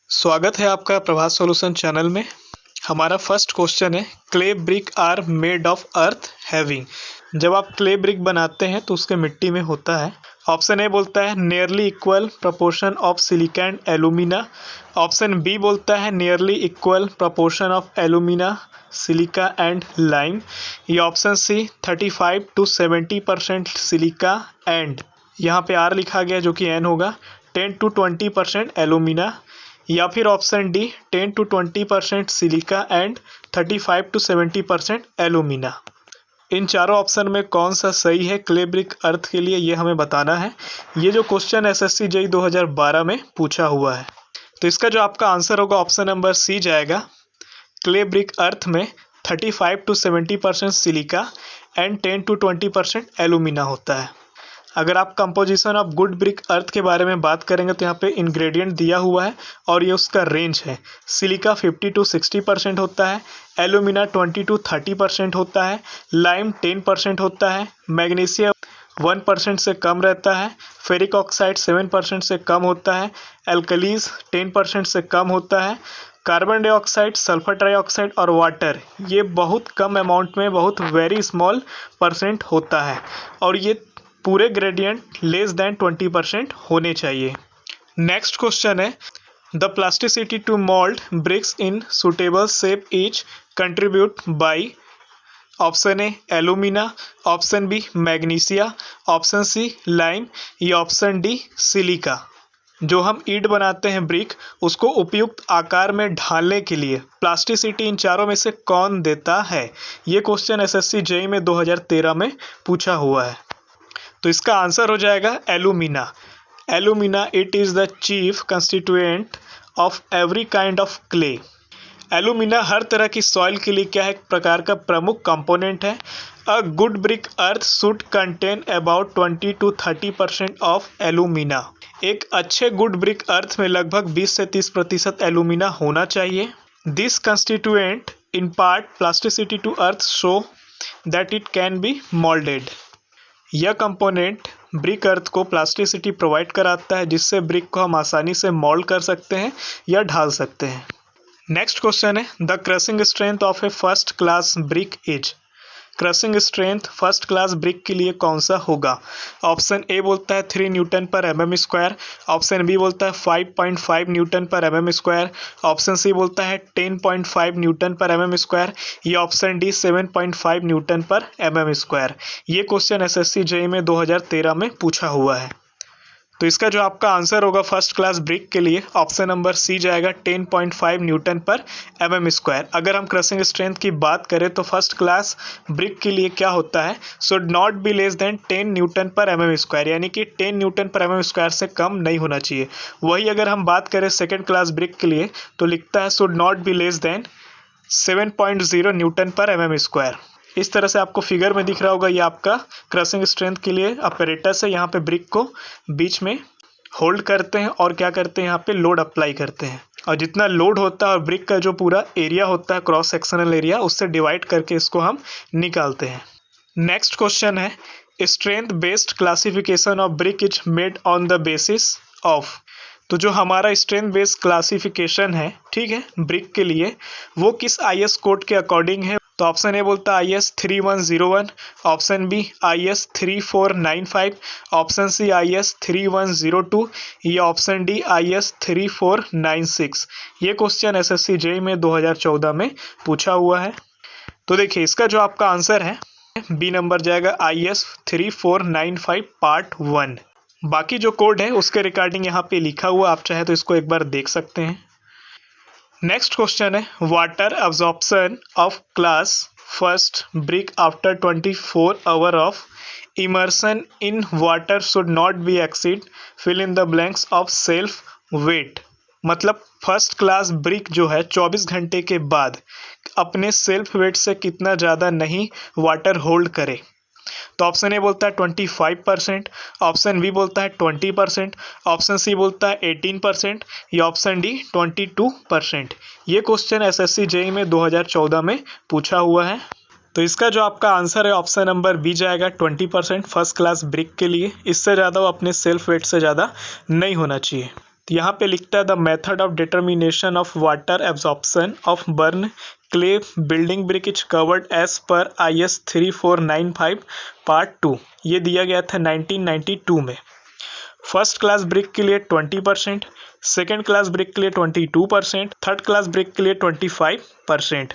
स्वागत है आपका प्रभात सॉल्यूशन चैनल में। हमारा फर्स्ट क्वेश्चन है, clay brick are made of earth having. जब आप क्ले ब्रिक बनाते हैं तो उसके मिट्टी में होता है। ऑप्शन ए बोलता है nearly equal proportion of silica and alumina. Option B बोलता है nearly equal proportion of alumina, silica and lime. ये option C 35 to 70% silica and यहाँ पे आर लिखा गया जो कि एन होगा 10 to 20% एलुमिना, या फिर option D 10 to 20% silica and 35 to 70% alumina. इन चारों ऑप्शन में कौन सा सही है क्ले ब्रिक अर्थ के लिए, ये हमें बताना है। ये जो क्वेश्चन एसएससी जेईई 2012 में पूछा हुआ है, तो इसका जो आपका आंसर होगा ऑप्शन नंबर सी जाएगा। क्ले ब्रिक अर्थ में 35 to 70% silica and 10 to 20% alumina होता है। अगर आप कंपोजिशन ऑफ गुड ब्रिक अर्थ के बारे में बात करेंगे तो यहाँ पे इंग्रेडिएंट दिया हुआ है और ये उसका रेंज है। सिलिका 50 to 60% होता है, एलुमिना 20 to 30% होता है, लाइम 10% होता है, मैग्नीशियम 1% से कम रहता है, फेरिक ऑक्साइड 7% से कम होता है, एल्कलीज 10% से कम होता है, कार्बन डाइऑक्साइड, सल्फर डाइऑक्साइड और वाटर ये बहुत कम अमाउंट में, बहुत वेरी स्मॉल परसेंट होता है, और ये पूरे ग्रेडियंट लेस देन 20% होने चाहिए। नेक्स्ट क्वेश्चन है, the plasticity to mould bricks in suitable shape is contribute by. Option A alumina, option B magnesia, option C lime, या ऑप्शन डी सिलिका। जो हम ईंट बनाते हैं ब्रिक, उसको उपयुक्त आकार में ढालने के लिए प्लास्टिसिटी इन चारों में से कौन देता है? ये क्वेश्चन एसएससी जेईई में 2013 में पूछा हुआ है। तो इसका आंसर हो जाएगा alumina. Alumina it is the chief constituent of every kind of clay. Alumina हर तरह की सॉइल के लिए क्या है, एक प्रकार का प्रमुख कंपोनेंट है। A good brick earth should contain about 20 to 30% of alumina. एक अच्छे गुड ब्रिक अर्थ में लगभग 20 से 30% एलुमिना होना चाहिए। This constituent imparts plasticity to earth so that it can be moulded. यह कंपोनेंट ब्रिक अर्थ को प्लास्टिसिटी प्रोवाइड कराता है, जिससे ब्रिक को हम आसानी से मोल्ड कर सकते हैं या ढाल सकते हैं। नेक्स्ट क्वेश्चन है, the crushing strength of A first class brick is. Crushing strength first class brick के लिए कौन सा होगा? ऑप्शन ए बोलता है 3 न्यूटन पर mm स्क्वायर, ऑप्शन बी बोलता है 5.5 न्यूटन पर mm स्क्वायर, ऑप्शन सी बोलता है 10.5 न्यूटन पर mm स्क्वायर, या ऑप्शन डी 7.5 न्यूटन पर mm स्क्वायर। ये क्वेश्चन एसएससी जेईई में 2013 में पूछा हुआ है। तो इसका जो आपका आंसर होगा फर्स्ट क्लास ब्रिक के लिए ऑप्शन नंबर सी जाएगा 10.5 न्यूटन पर mm स्क्वायर। अगर हम क्रशिंग स्ट्रेंथ की बात करें तो फर्स्ट क्लास ब्रिक के लिए क्या होता है, should not be less than 10 Newton पर mm स्क्वायर, यानी कि 10 न्यूटन पर mm स्क्वायर से कम नहीं होना चाहिए। वही अगर हम बात करें सेकेंड क्लास ब्रिक के लिए तो लिखता है should not be less than 7.0 Newton पर mm स्क्वायर। इस तरह से आपको फिगर में दिख रहा होगा, ये आपका क्रशिंग स्ट्रेंथ के लिए अपैरेटस है। यहाँ पे ब्रिक को बीच में होल्ड करते हैं और क्या करते हैं, यहाँ पे लोड अप्लाई करते हैं, और जितना लोड होता है और ब्रिक का जो पूरा एरिया होता है क्रॉस सेक्शनल एरिया, उससे डिवाइड करके इसको हम निकालते हैं। नेक्स्ट क्वेश्चन है, strength based classification of brick is made on the basis of. तो जो हमारा स्ट्रेंथ बेस्ड क्लासिफिकेशन है, ठीक है, ब्रिक के लिए, वो किस आईएस कोड के अकॉर्डिंग है? तो ऑप्शन ए बोलता है IS 3101, option B IS 3495, option C IS 3102, या ऑप्शन डी IS 3496। ये क्वेश्चन एसएससी जेईई में 2014 में पूछा हुआ है। तो देखिए इसका जो आपका आंसर है बी नंबर जाएगा IS 3495 पार्ट 1। बाकी जो कोड है उसके रिगार्डिंग यहाँ पे लिखा हुआ, आप चाहे तो इसको एक बार देख सकते हैं। नेक्स्ट क्वेश्चन है, water absorption of class first brick after 24 hour of immersion in water should not be exceed fill in the blanks of self weight. मतलब फर्स्ट क्लास ब्रिक जो है 24 घंटे के बाद अपने सेल्फ वेट से कितना ज़्यादा नहीं वाटर होल्ड करे। तो ऑप्शन ए बोलता है 25%, ऑप्शन बी बोलता है 20%, ऑप्शन सी बोलता है 18%, या ऑप्शन डी 22%। ये क्वेश्चन एसएससी जेईई में 2014 में पूछा हुआ है। तो इसका जो आपका आंसर है ऑप्शन नंबर बी जाएगा 20% फर्स्ट क्लास ब्रिक के लिए। इससे ज़्यादा वो अपने सेल्फ वेट से ज़्यादा नहीं होना चाहिए। तो यहाँ पे लिखता है the method of determination of water absorption of burnt clay building brick is covered as per IS 3495 part 2। ये दिया गया था 1992 में। फर्स्ट क्लास ब्रिक के लिए 20%, सेकेंड क्लास ब्रिक के लिए 22%, थर्ड क्लास ब्रिक के लिए 25%।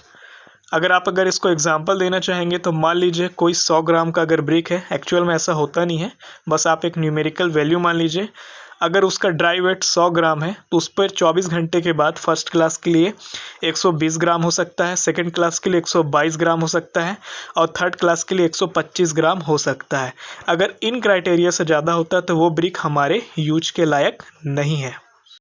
अगर इसको एग्जांपल देना चाहेंगे तो मान लीजिए कोई 100 ग्राम का अगर ब्रिक है, एक्चुअल में ऐसा होता नहीं है, बस आप एक न्यूमेरिकल वैल्यू मान लीजिए। अगर उसका ड्राई वेट 100 ग्राम है तो उस पर 24 घंटे के बाद फर्स्ट क्लास के लिए 120 ग्राम हो सकता है, सेकंड क्लास के लिए 122 ग्राम हो सकता है और थर्ड क्लास के लिए 125 ग्राम हो सकता है। अगर इन क्राइटेरिया से ज़्यादा होता है तो वो ब्रिक हमारे यूज के लायक नहीं है।